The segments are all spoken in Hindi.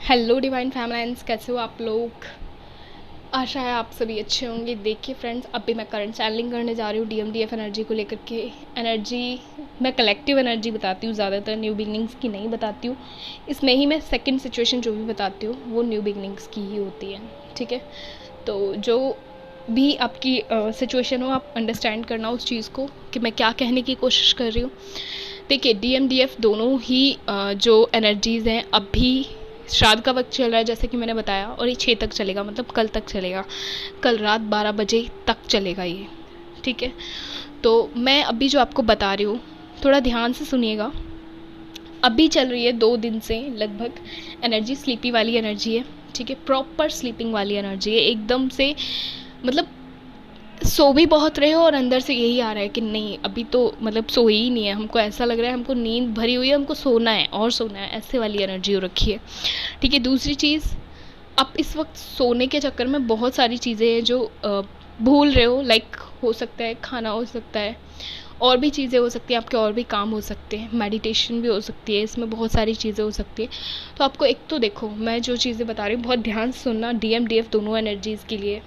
हेलो डिवाइन फैमिलीज, कैसे हो आप लोग। आशा है आप सभी अच्छे होंगे। देखिए फ्रेंड्स, अभी मैं करंट चैनलिंग करने जा रही हूँ DMDF एनर्जी को लेकर के। एनर्जी मैं कलेक्टिव एनर्जी बताती हूँ, ज़्यादातर न्यू बिगनिंग्स की नहीं बताती हूँ। इसमें ही मैं सेकंड सिचुएशन जो भी बताती हूँ वो न्यू बिगनिंग्स की ही होती है, ठीक है। तो जो भी आपकी सिचुएशन हो, आप अंडरस्टैंड करना उस चीज़ को कि मैं क्या कहने की कोशिश कर रही हूँ। देखिए DMDF दोनों ही जो एनर्जीज़ हैं, अभी श्राद्ध का वक्त चल रहा है जैसे कि मैंने बताया, और ये 6 तक चलेगा, मतलब कल तक चलेगा। कल रात 12 बजे तक चलेगा ये, ठीक है। तो मैं अभी जो आपको बता रही हूँ, थोड़ा ध्यान से सुनिएगा। अभी चल रही है 2 दिन से लगभग एनर्जी, स्लीपी वाली एनर्जी है, ठीक है। प्रॉपर स्लीपिंग वाली एनर्जी है, एकदम से मतलब सो भी बहुत रहे हो और अंदर से यही आ रहा है कि नहीं अभी तो मतलब सोए ही नहीं है, हमको ऐसा लग रहा है हमको नींद भरी हुई है, हमको सोना है और सोना है, ऐसे वाली एनर्जी हो रखी है, ठीक है। दूसरी चीज़, आप इस वक्त सोने के चक्कर में बहुत सारी चीज़ें हैं जो भूल रहे हो। लाइक हो सकता है खाना, हो सकता है और भी चीज़ें हो सकती हैं, आपके और भी काम हो सकते हैं, मेडिटेशन भी हो सकती है, इसमें बहुत सारी चीज़ें हो सकती हैं। तो आपको एक तो देखो, मैं जो चीज़ें बता रही हूँ बहुत ध्यान से सुनना। DMDF दोनों एनर्जीज़ के लिए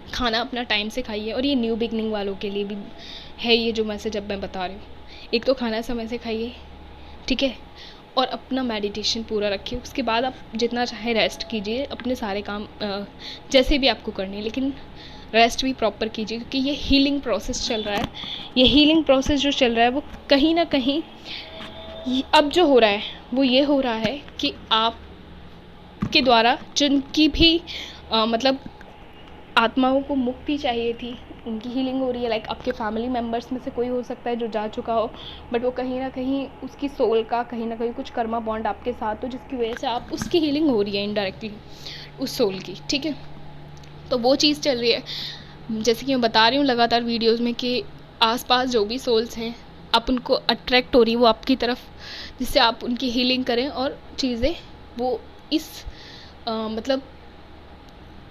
खाना अपना टाइम से खाइए, और ये न्यू बिगनिंग वालों के लिए भी है ये जो मैसेज अब मैं बता रही हूँ। एक तो खाना समय से खाइए, ठीक है, और अपना मेडिटेशन पूरा रखिए। उसके बाद आप जितना चाहे रेस्ट कीजिए, अपने सारे काम जैसे भी आपको करने हैं, लेकिन रेस्ट भी प्रॉपर कीजिए, क्योंकि ये हीलिंग प्रोसेस चल रहा है। ये हीलिंग प्रोसेस जो चल रहा है वो कहीं ना कहीं अब जो हो रहा है वो ये हो रहा है कि आपके द्वारा जिनकी भी मतलब आत्माओं को मुक्ति चाहिए थी, उनकी हीलिंग हो रही है। लाइक आपके फैमिली मेम्बर्स में से कोई हो सकता है जो जा चुका हो, बट वो कहीं ना कहीं उसकी सोल का कहीं ना कहीं कुछ कर्मा बॉन्ड आपके साथ हो, जिसकी वजह से आप उसकी हीलिंग हो रही है इनडायरेक्टली उस सोल की, ठीक है। तो वो चीज़ चल रही है, जैसे कि मैं बता रही हूँ लगातार वीडियोज़ में कि आसपास जो भी सोल्स हैं, आप उनको अट्रैक्ट हो रही है वो आपकी तरफ, जिससे आप उनकी हीलिंग करें और चीज़ें वो इस मतलब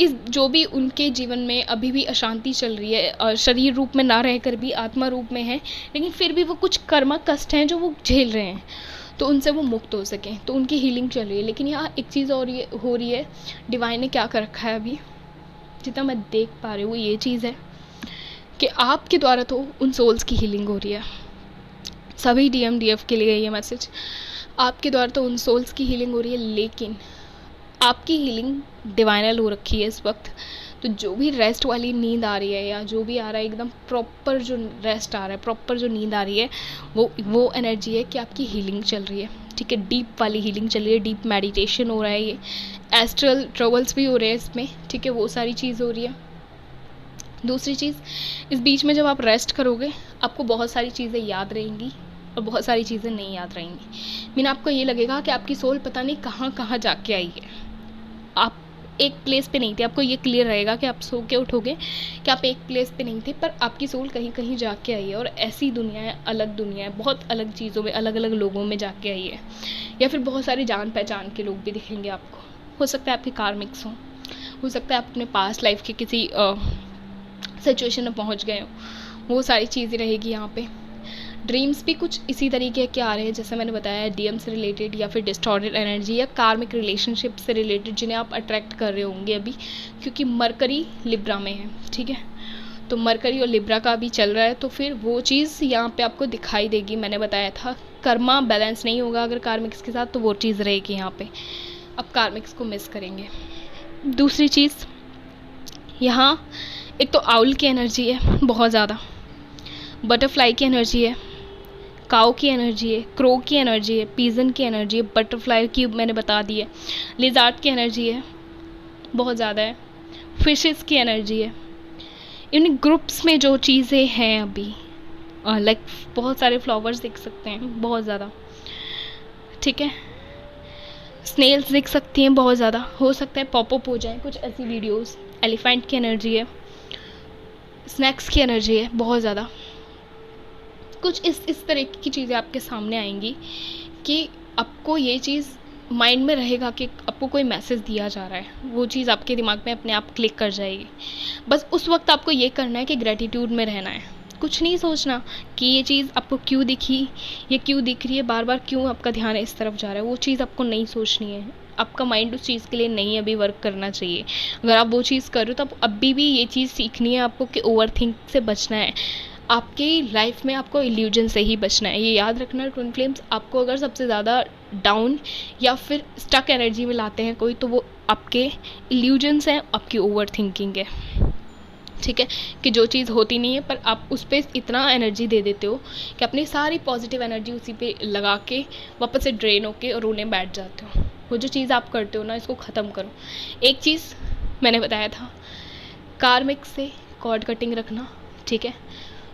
इस जो भी उनके जीवन में अभी भी अशांति चल रही है, और शरीर रूप में ना रहकर भी आत्मा रूप में है, लेकिन फिर भी वो कुछ कर्मा कष्ट हैं जो वो झेल रहे हैं, तो उनसे वो मुक्त हो सकें, तो उनकी हीलिंग चल रही है। लेकिन यहाँ एक चीज़ और ये हो रही है, डिवाइन ने क्या कर रखा है अभी, जितना मैं देख पा रही हूँ, वो ये चीज़ है कि आपके द्वारा तो उन सोल्स की हीलिंग हो रही है। सभी DMDF के लिए ये मैसेज, आपके द्वारा तो उन सोल्स की हीलिंग हो रही है, लेकिन आपकी हीलिंग डिवाइनल हो रखी है इस वक्त। तो जो भी रेस्ट वाली नींद आ रही है, या जो भी आ रहा है एकदम प्रॉपर जो रेस्ट आ रहा है, प्रॉपर जो नींद आ रही है, वो एनर्जी है कि आपकी हीलिंग चल रही है, ठीक है। डीप वाली हीलिंग चल रही है, डीप मेडिटेशन हो रहा है, ये एस्ट्रल ट्रेवल्स भी हो रहे हैं इसमें, ठीक है, वो सारी चीज़ हो रही है। दूसरी चीज़, इस बीच में जब आप रेस्ट करोगे आपको बहुत सारी चीज़ें याद रहेंगी और बहुत सारी चीज़ें नहीं याद रहेंगी। मीन आपको ये लगेगा कि आपकी सोल पता नहीं कहाँ कहाँ जाके आई है, आप एक प्लेस पे नहीं थे। आपको ये क्लियर रहेगा कि आप सो के उठोगे कि आप एक प्लेस पे नहीं थे, पर आपकी सोल कहीं कहीं जाके आई है, और ऐसी दुनिया है, अलग दुनिया है, बहुत अलग चीज़ों में, अलग अलग लोगों में जाके आई है। या फिर बहुत सारे जान पहचान के लोग भी दिखेंगे आपको। हो सकता है आपके कार्मिक्स हों, हो सकता है आप अपने पास्ट लाइफ के किसी सिचुएशन में पहुंच गए हो, वो सारी चीज़ें रहेगी यहाँ पे। ड्रीम्स भी कुछ इसी तरीके के आ रहे हैं, जैसे मैंने बताया, DM से रिलेटेड या फिर डिस्टॉर्टेड एनर्जी या कार्मिक रिलेशनशिप से रिलेटेड, जिन्हें आप अट्रैक्ट कर रहे होंगे अभी, क्योंकि मरकरी लिब्रा में है, ठीक है। तो मरकरी और लिब्रा का भी चल रहा है, तो फिर वो चीज़ यहाँ पे आपको दिखाई देगी। मैंने बताया था कर्मा बैलेंस नहीं होगा अगर कार्मिक्स के साथ, तो वो चीज़ रहेगी यहाँ पे, आप कार्मिक्स को मिस करेंगे। दूसरी चीज़, यहाँ एक तो आउल की एनर्जी है बहुत ज़्यादा, बटरफ्लाई की एनर्जी है, काऊ की एनर्जी है, क्रो की एनर्जी है, पीजन की एनर्जी है, बटरफ्लाई की मैंने बता दी है, लिजार्ड की एनर्जी है बहुत ज़्यादा है, फिशेस की एनर्जी है। इन ग्रुप्स में जो चीज़ें हैं अभी, लाइक बहुत सारे फ्लावर्स दिख सकते हैं बहुत ज़्यादा, ठीक है। स्नेल्स दिख सकती हैं बहुत ज़्यादा, हो सकता है पॉपअप हो जाए कुछ ऐसी वीडियोस। एलिफेंट की एनर्जी है, स्नैक्स की एनर्जी है बहुत ज़्यादा। कुछ इस तरह की चीज़ें आपके सामने आएंगी कि आपको ये चीज़ माइंड में रहेगा कि आपको कोई मैसेज दिया जा रहा है, वो चीज़ आपके दिमाग में अपने आप क्लिक कर जाएगी। बस उस वक्त आपको ये करना है कि ग्रेटिट्यूड में रहना है, कुछ नहीं सोचना कि ये चीज़ आपको क्यों दिखी, ये क्यों दिख रही है, बार बार क्यों आपका ध्यान इस तरफ जा रहा है, वो चीज़ आपको नहीं सोचनी है। आपका माइंड उस चीज़ के लिए नहीं अभी वर्क करना चाहिए। अगर आप वो चीज़ कर रहे हो तो आप अभी भी ये चीज़ सीखनी है आपको कि ओवर थिंक से बचना है। आपकी लाइफ में आपको इल्यूजन से ही बचना है, ये याद रखना। ट्विन फ्लेम्स आपको अगर सबसे ज़्यादा डाउन या फिर स्टक एनर्जी में लाते हैं कोई, तो वो आपके इल्यूजन्स हैं, आपकी ओवर थिंकिंग है, ठीक है, कि जो चीज़ होती नहीं है पर आप उस पर इतना एनर्जी दे देते हो कि अपनी सारी पॉजिटिव एनर्जी उसी पे लगा के वापस से ड्रेन होके और रोने बैठ जाते हो। वो जो चीज़ आप करते हो ना, इसको ख़त्म करो। एक चीज़ मैंने बताया था, कार्मिक से कॉर्ड कटिंग रखना, ठीक है।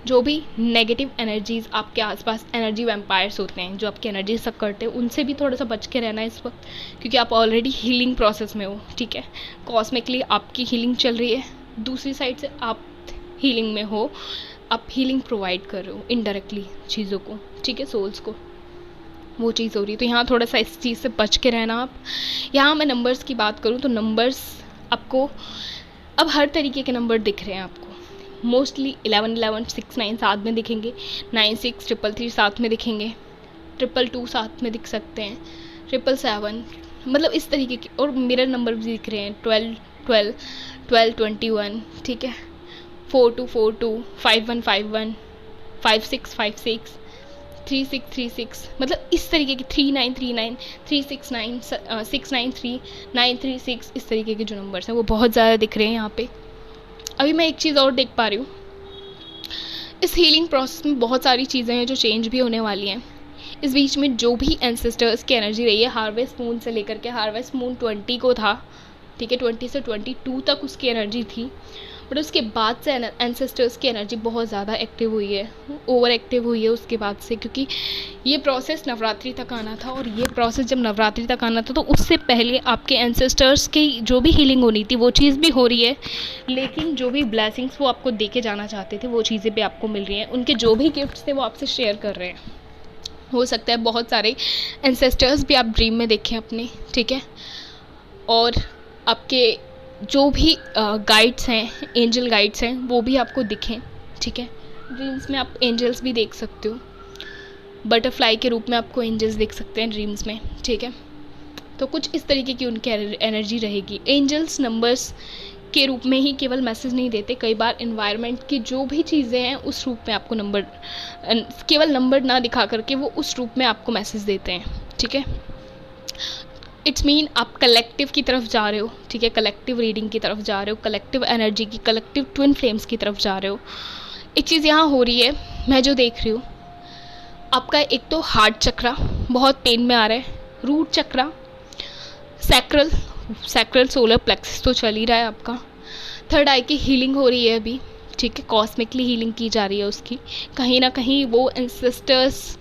जो भी नेगेटिव एनर्जीज आपके आसपास एनर्जी वैम्पायर्स होते हैं जो आपकी एनर्जी सक करते हैं, उनसे भी थोड़ा सा बच के रहना है इस वक्त, क्योंकि आप ऑलरेडी हीलिंग प्रोसेस में हो, ठीक है। कॉस्मिकली आपकी हीलिंग चल रही है, दूसरी साइड से आप हीलिंग में हो, आप हीलिंग प्रोवाइड कर रहे हो इनडायरेक्टली चीज़ों को, ठीक है, सोल्स को, वो चीज़ हो रही है। तो यहाँ थोड़ा सा इस चीज़ से बच के रहना आप। यहाँ मैं नंबर्स की बात करूँ तो नंबर्स आपको अब हर तरीके के नंबर दिख रहे हैं आपको। मोस्टली 11 11 6 9 साथ में दिखेंगे, 9 6 3 3 साथ में दिखेंगे, 2 2 साथ में दिख सकते हैं, 7 7, मतलब इस तरीके के। और मिरर नंबर भी दिख रहे हैं, 12 12 12 21, ठीक है, 4 2 4 2, 5 1 5 1, 5 6 5 6, 3 6 3 6, मतलब इस तरीके की 3 9 3 9, 3 6 9, 6 9 3, 9 3 6, इस तरीके के जो नंबर्स हैं वो बहुत ज़्यादा दिख रहे हैं यहाँ पे। अभी मैं एक चीज़ और देख पा रही हूँ, इस हीलिंग प्रोसेस में बहुत सारी चीज़ें हैं जो चेंज भी होने वाली हैं। इस बीच में जो भी एंसेस्टर्स की एनर्जी रही है, हार्वेस्ट मून से लेकर के, हार्वेस्ट मून 20 को था, ठीक है, 20 से 22 तक उसकी एनर्जी थी, बट उसके बाद से एंसेस्टर्स की एनर्जी बहुत ज़्यादा एक्टिव हुई है, ओवर एक्टिव हुई है उसके बाद से, क्योंकि ये प्रोसेस नवरात्रि तक आना था। और ये प्रोसेस जब नवरात्रि तक आना था तो उससे पहले आपके एंसेस्टर्स की जो भी हीलिंग होनी थी वो चीज़ भी हो रही है, लेकिन जो भी ब्लेसिंग्स वो आपको दे के जाना चाहते थे वो चीज़ें भी आपको मिल रही हैं। उनके जो भी गिफ्ट्स थे वो आपसे शेयर कर रहे हैं। हो सकता है बहुत सारे एंसेस्टर्स भी आप ड्रीम में देखें अपने, ठीक है, और आपके जो भी गाइड्स हैं, एंजल गाइड्स हैं, वो भी आपको दिखें, ठीक है। ड्रीम्स में आप एंजल्स भी देख सकते हो, बटरफ्लाई के रूप में आपको एंजल्स दिख सकते हैं ड्रीम्स में, ठीक है। तो कुछ इस तरीके की उनकी एनर्जी रहेगी। एंजल्स नंबर्स के रूप में ही केवल मैसेज नहीं देते, कई बार इन्वायरमेंट की जो भी चीज़ें हैं उस रूप में आपको नंबर, केवल नंबर ना दिखा करके वो उस रूप में आपको मैसेज देते हैं, ठीक है। इट्स मीन आप कलेक्टिव की तरफ जा रहे हो, ठीक है, कलेक्टिव रीडिंग की तरफ जा रहे हो, कलेक्टिव एनर्जी की, कलेक्टिव ट्विन फ्लेम्स की तरफ जा रहे हो। एक चीज़ यहाँ हो रही है, मैं जो देख रही हूँ, आपका एक तो हार्ट चक्रा बहुत पेन में आ रहा है, रूट चक्रा, सैक्रल सोलर प्लेक्सस तो चल ही रहा है आपका, थर्ड आई की हीलिंग हो रही है अभी, ठीक है, कॉस्मिकली हीलिंग की जा रही है उसकी। कहीं ना कहीं वो एंसेस्टर्स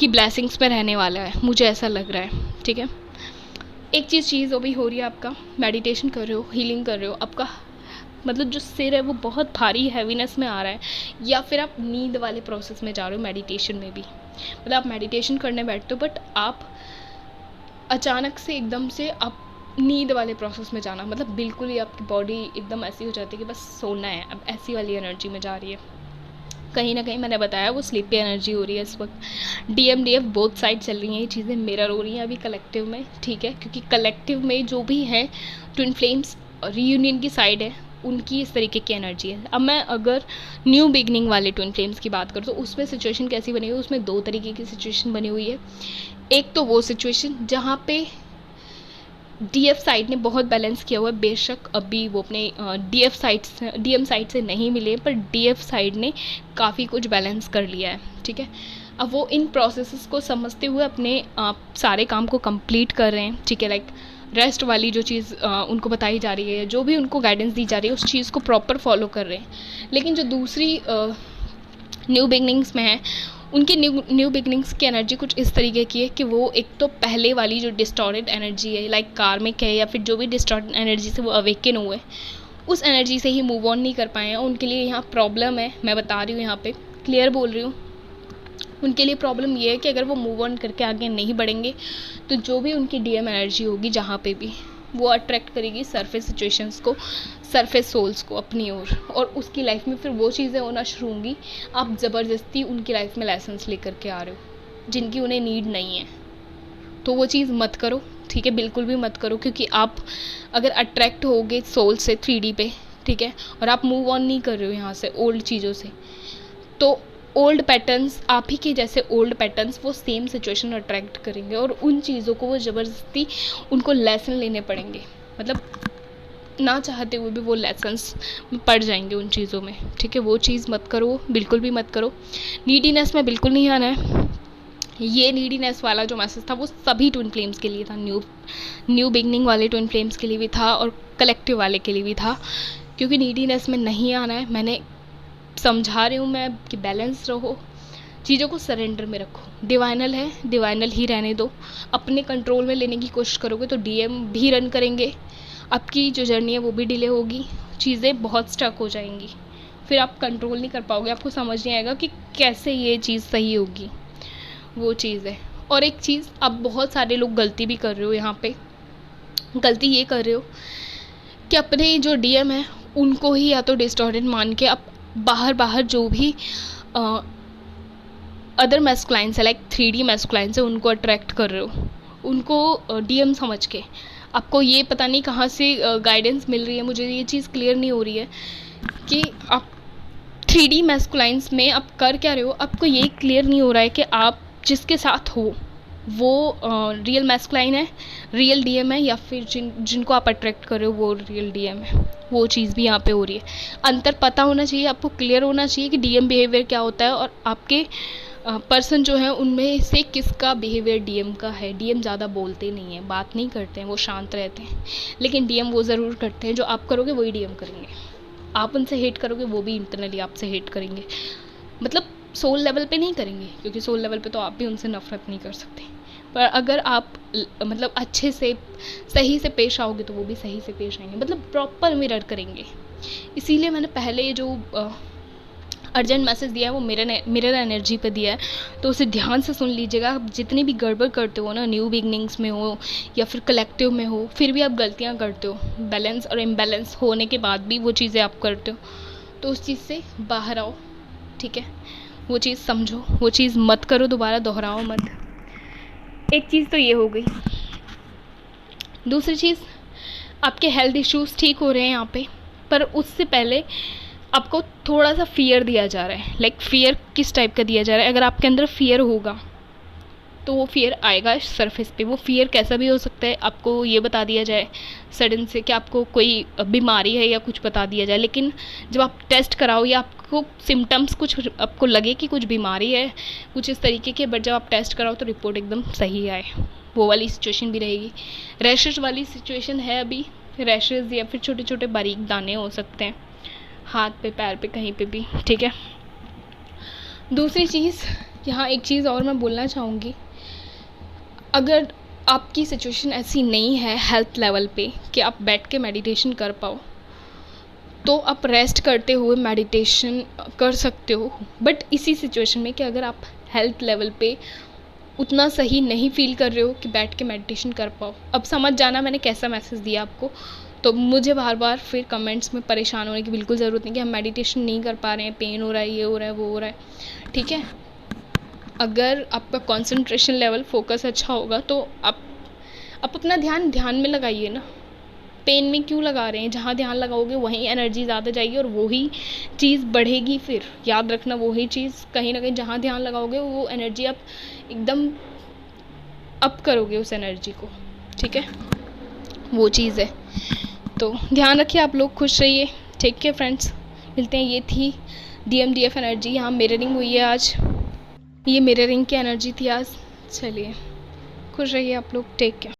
की ब्लेसिंग्स में रहने वाला है, मुझे ऐसा लग रहा है, ठीक है। एक चीज़ अभी हो रही है, आपका मेडिटेशन कर रहे हो, हीलिंग कर रहे हो, आपका मतलब जो सिर है वो बहुत भारी हैवीनेस में आ रहा है, या फिर आप नींद वाले प्रोसेस में जा रहे हो मेडिटेशन में भी, मतलब आप मेडिटेशन करने बैठते हो बट आप अचानक से एकदम से आप नींद वाले प्रोसेस में जाना, मतलब बिल्कुल ही आपकी बॉडी एकदम ऐसी हो जाती है कि बस सोना है, अब ऐसी वाली एनर्जी में जा रही है। कहीं ना कहीं मैंने बताया वो स्लीपी एनर्जी हो रही है इस वक्त। DMDF बोथ साइड चल रही हैं, ये चीज़ें मिरर हो रही हैं अभी कलेक्टिव में, ठीक है, क्योंकि कलेक्टिव में जो भी हैं ट्विन फ्लेम्स रीयूनियन की साइड है, उनकी इस तरीके की एनर्जी है। अब मैं अगर न्यू बिगनिंग वाले ट्विन फ्लेम्स की बात करूँ तो उसमें सिचुएशन कैसी बनी हुई है, उसमें 2 तरीके की सिचुएशन बनी हुई है। एक तो वो सिचुएशन जहाँ पे DF साइड ने बहुत बैलेंस किया हुआ है, बेशक अभी वो अपने DM साइड से नहीं मिले, पर DF साइड ने काफ़ी कुछ बैलेंस कर लिया है, ठीक है। अब वो इन प्रोसेसेस को समझते हुए अपने सारे काम को कंप्लीट कर रहे हैं, ठीक है, लाइक रेस्ट वाली जो चीज़ उनको बताई जा रही है, जो भी उनको गाइडेंस दी जा रही है उस चीज़ को प्रॉपर फॉलो कर रहे हैं। लेकिन जो दूसरी न्यू बिगनिंग्स में है, उनकी न्यू बिगनिंग्स की एनर्जी कुछ इस तरीके की है कि वो एक तो पहले वाली जो डिस्टॉर्टेड एनर्जी है, लाइक कार्मिक है या फिर जो भी डिस्टॉर्टेड एनर्जी से वो अवेकन हुए, उस एनर्जी से ही मूव ऑन नहीं कर पाए हैं। उनके लिए यहाँ प्रॉब्लम है, मैं बता रही हूँ, यहाँ पे क्लियर बोल रही हूँ, उनके लिए प्रॉब्लम ये है कि अगर वो मूव ऑन करके आगे नहीं बढ़ेंगे तो जो भी उनकी DM एनर्जी होगी जहाँ पे भी, वो अट्रैक्ट करेगी सरफेस सिचुएशंस को, सरफेस सोल्स को अपनी ओर, और उसकी लाइफ में फिर वो चीज़ें होना शुरू होंगी। आप ज़बरदस्ती उनकी लाइफ में लाइसेंस लेकर के आ रहे हो जिनकी उन्हें नीड नहीं है, तो वो चीज़ मत करो, ठीक है, बिल्कुल भी मत करो, क्योंकि आप अगर अट्रैक्ट होगे सोल से 3D पे, ठीक है, और आप मूव ऑन नहीं कर रहे हो यहाँ से ओल्ड चीज़ों से, तो ओल्ड पैटर्न्स, आप ही के जैसे ओल्ड पैटर्न्स वो सेम सिचुएशन अट्रैक्ट करेंगे और उन चीज़ों को वो ज़बरदस्ती उनको लेसन लेने पड़ेंगे, मतलब ना चाहते हुए भी वो लेसन्स पड़ जाएंगे उन चीज़ों में, ठीक है। वो चीज़ मत करो, बिल्कुल भी मत करो। नीडीनेस में बिल्कुल नहीं आना है। ये नीडीनेस वाला जो मैसेज था वो सभी ट्विन फ्लेम्स के लिए था, न्यू बिगनिंग वाले ट्विन फ्लेम्स के लिए भी था और कलेक्टिव वाले के लिए भी था, क्योंकि नीडीनेस में नहीं आना है। मैंने समझा रही हूँ मैं कि बैलेंस रहो, चीज़ों को सरेंडर में रखो। डिवाइनल है, डिवाइनल ही रहने दो। अपने कंट्रोल में लेने की कोशिश करोगे तो डीएम भी रन करेंगे, आपकी जो जर्नी है वो भी डिले होगी, चीज़ें बहुत स्टक हो जाएंगी, फिर आप कंट्रोल नहीं कर पाओगे, आपको समझ नहीं आएगा कि कैसे ये चीज़ सही होगी, वो चीज़ है। और एक चीज़, आप बहुत सारे लोग गलती भी कर रहे हो यहाँ पे, गलती ये कर रहे हो कि अपने जो डीएम है उनको ही या तो डिस्टॉर्टेड मान के आप बाहर जो भी अदर मैस्कुलाइंस है, लाइक 3D मैस्कुलाइंस है, उनको अट्रैक्ट कर रहे हो, उनको डीएम समझ के। आपको ये पता नहीं कहाँ से गाइडेंस मिल रही है, मुझे ये चीज़ क्लियर नहीं हो रही है कि आप 3D मैस्कुलाइंस में आप कर क्या रहे हो। आपको ये क्लियर नहीं हो रहा है कि आप जिसके साथ हो वो रियल मैस्कुलाइन है, रियल डीएम है, या फिर जिनको आप अट्रैक्ट कर रहे हो वो रियल डीएम है। वो चीज़ भी यहाँ पे हो रही है। अंतर पता होना चाहिए, आपको क्लियर होना चाहिए कि डीएम बिहेवियर क्या होता है और आपके पर्सन जो है उनमें से किसका बिहेवियर डीएम का है। डीएम ज़्यादा बोलते नहीं हैं, बात नहीं करते हैं, वो शांत रहते हैं, लेकिन डीएम वो ज़रूर करते हैं। जो आप करोगे वही डीएम करेंगे, आप उनसे हेट करोगे वो भी इंटरनली आपसे हेट करेंगे, मतलब सोल लेवल पे नहीं करेंगे, क्योंकि सोल लेवल पे तो आप भी उनसे नफरत नहीं कर सकते, पर अगर आप मतलब अच्छे से सही से पेश आओगे तो वो भी सही से पेश आएंगे, मतलब प्रॉपर मिरर करेंगे। इसीलिए मैंने पहले जो अर्जेंट मैसेज दिया है वो मिरर एनर्जी पे दिया है, तो उसे ध्यान से सुन लीजिएगा। जितनी भी गड़बड़ करते हो ना, न्यू बिगनिंग्स में हो या फिर कलेक्टिव में हो, फिर भी आप गलतियाँ करते हो, बैलेंस और इम्बैलेंस होने के बाद भी वो चीज़ें आप करते हो, तो उस चीज़ से बाहर आओ, ठीक है। वो चीज़ समझो, वो चीज़ मत करो, दोबारा दोहराओ मत। एक चीज़ तो ये हो गई। दूसरी चीज़, आपके हेल्थ इश्यूज़ ठीक हो रहे हैं यहाँ पे, पर उससे पहले आपको थोड़ा सा फियर दिया जा रहा है। लाइक फियर किस टाइप का दिया जा रहा है? अगर आपके अंदर फियर होगा तो वो फियर आएगा सरफेस पे। वो फियर कैसा भी हो सकता है, आपको ये बता दिया जाए सडन से कि आपको कोई बीमारी है या कुछ बता दिया जाए, लेकिन जब आप टेस्ट कराओ या आपको सिम्टम्स कुछ आपको लगे कि कुछ बीमारी है कुछ इस तरीके के, बट जब आप टेस्ट कराओ तो रिपोर्ट एकदम सही आए, वो वाली सिचुएशन भी रहेगी। रैशेस वाली सिचुएशन है अभी, रैशेस या फिर छोटे छोटे बारीक दाने हो सकते हैं हाथ पे, पैर पे, कहीं पे भी, ठीक है। दूसरी चीज़, यहाँ एक चीज़ और मैं बोलना चाहूँगी, अगर आपकी सिचुएशन ऐसी नहीं है हेल्थ लेवल पे कि आप बैठ के मेडिटेशन कर पाओ, तो आप रेस्ट करते हुए मेडिटेशन कर सकते हो। बट इसी सिचुएशन में कि अगर आप हेल्थ लेवल पे उतना सही नहीं फील कर रहे हो कि बैठ के मेडिटेशन कर पाओ, अब समझ जाना मैंने कैसा मैसेज दिया आपको, तो मुझे बार बार फिर कमेंट्स में परेशान होने की बिल्कुल ज़रूरत नहीं कि हम मेडिटेशन नहीं कर पा रहे हैं, पेन हो रहा है, ये हो रहा है, वो हो रहा है, ठीक है। अगर आपका कंसंट्रेशन लेवल, फोकस अच्छा होगा तो आप अपना ध्यान में लगाइए ना। पेन में क्यों लगा रहे हैं? जहाँ ध्यान लगाओगे वहीं एनर्जी ज़्यादा जाएगी और वही चीज़ बढ़ेगी। फिर याद रखना, वही चीज़ कहीं ना कहीं जहाँ ध्यान लगाओगे वो एनर्जी आप एकदम अप करोगे उस एनर्जी को, ठीक है। वो चीज़ है, तो ध्यान रखिए आप लोग, खुश रहिए, ठीक है फ्रेंड्स। मिलते हैं। ये थी DMDF एनर्जी, यहाँ मिररिंग हुई है आज, ये मिररिंग की एनर्जी थी आज। चलिए, खुश रहिए आप लोग, टेक केयर।